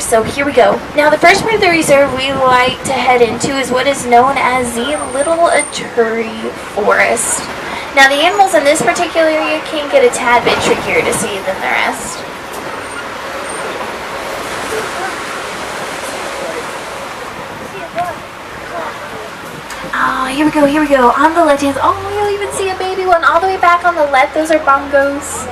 so here we go. Now the first part of the reserve we like to head into is what is known as the Little Aturi Forest. Now the animals in this particular area can get a tad bit trickier to see than the rest. Oh, here we go, here we go. On the left hand, oh, you'll even see a baby one all the way back on the left. Those are bongos.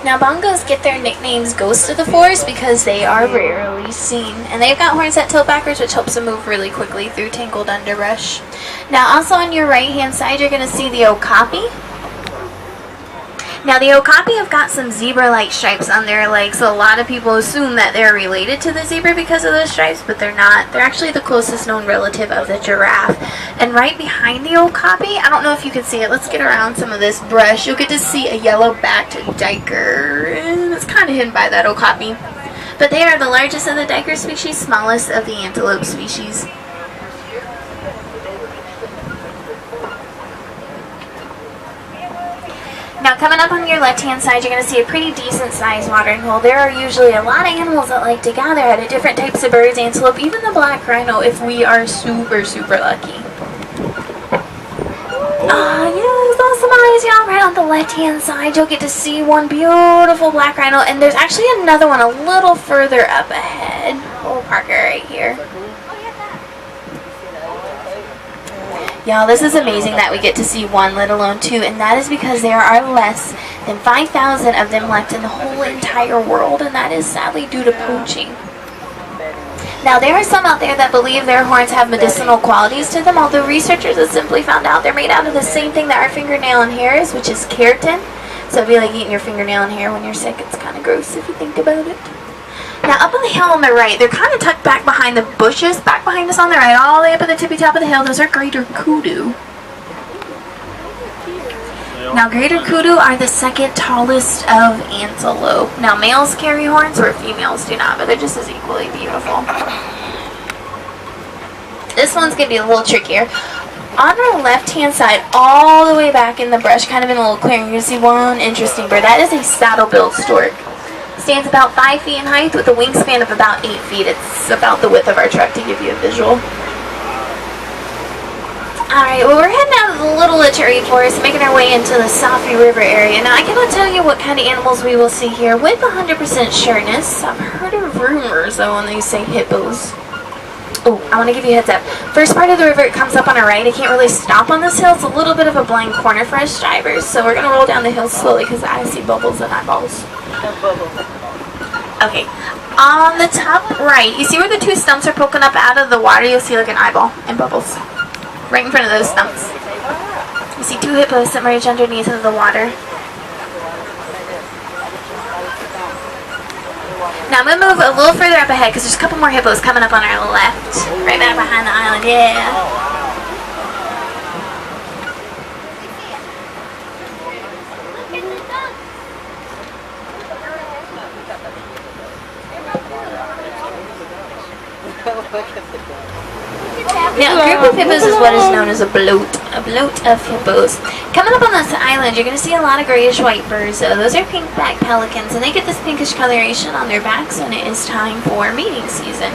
Now bongos get their nicknames Ghost of the Forest because they are rarely seen. And they've got horns that tilt backwards, which helps them move really quickly through tangled underbrush. Now also on your right hand side, you're going to see the okapi. Now the okapi have got some zebra-like stripes on their legs, so a lot of people assume that they're related to the zebra because of those stripes, but they're not. They're actually the closest known relative of the giraffe. And right behind the okapi, I don't know if you can see it, let's get around some of this brush, you'll get to see a yellow-backed duiker, and it's kind of hidden by that okapi. But they are the largest of the duiker species, smallest of the antelope species. Now coming up on your left-hand side, you're going to see a pretty decent-sized watering hole. There are usually a lot of animals that like to gather at it, different types of birds, antelope, even the black rhino if we are super, super lucky. There's awesome eyes, y'all. Right on the left-hand side, you'll get to see one beautiful black rhino, and there's actually another one a little further up ahead. We'll park it right here. Y'all, this is amazing that we get to see one, let alone two, and that is because there are less than 5,000 of them left in the whole entire world, and that is sadly due to poaching. Now, there are some out there that believe their horns have medicinal qualities to them, although researchers have simply found out they're made out of the same thing that our fingernail and hair is, which is keratin. So it'd be like eating your fingernail and hair when you're sick. It's kind of gross if you think about it. Now, up on the hill on the right, they're kind of tucked back behind the bushes, back behind us on the right, all the way up at the tippy top of the hill. Those are greater kudu. Now, greater kudu are the second tallest of antelope. Now, males carry horns where females do not, but they're just as equally beautiful. This one's going to be a little trickier. On our left-hand side, all the way back in the brush, kind of in a little clearing, you're going to see one interesting bird. That is a saddle-billed stork. Stands about 5 feet in height with a wingspan of about 8 feet. It's about the width of our truck to give you a visual. Alright, well, we're heading out of the Little Aturi Forest, making our way into the Safari River area. Now, I cannot tell you what kind of animals we will see here with 100% sureness. I've heard of rumors, though, when they say hippos. Oh, I want to give you a heads up. First part of the river, it comes up on our right. I can't really stop on this hill. It's a little bit of a blind corner for us drivers, so we're going to roll down the hill slowly because I see bubbles and eyeballs. Okay, on the top right, you see where the two stumps are poking up out of the water? You'll see like an eyeball and bubbles right in front of those stumps. You see two hippos submerged underneath of the water. Now I'm going to move a little further up ahead because there's a couple more hippos coming up on our left. Right back behind the island, yeah. Now, a group of hippos is what is known as a bloat of hippos. Coming up on this island, you're going to see a lot of grayish-white birds. Those are pink-backed pelicans, and they get this pinkish coloration on their backs when it is time for mating season.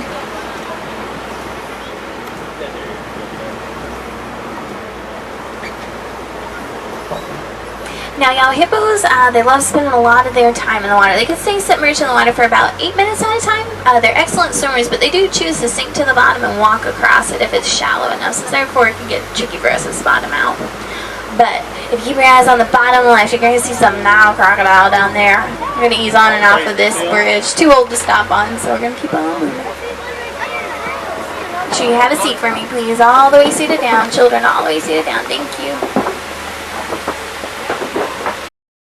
Now, y'all, hippos, they love spending a lot of their time in the water. They can stay submerged in the water for about 8 minutes at a time. They're excellent swimmers, but they do choose to sink to the bottom and walk across it if it's shallow enough, so therefore it can get tricky for us to spot them out. But if you keep your eyes on the bottom left, you're going to see some Nile crocodile down there. We're going to ease on and off of this bridge. Too old to stop on, so we're going to keep on moving. Make sure you have a seat for me, please. All the way seated down. Children, all the way seated down. Thank you.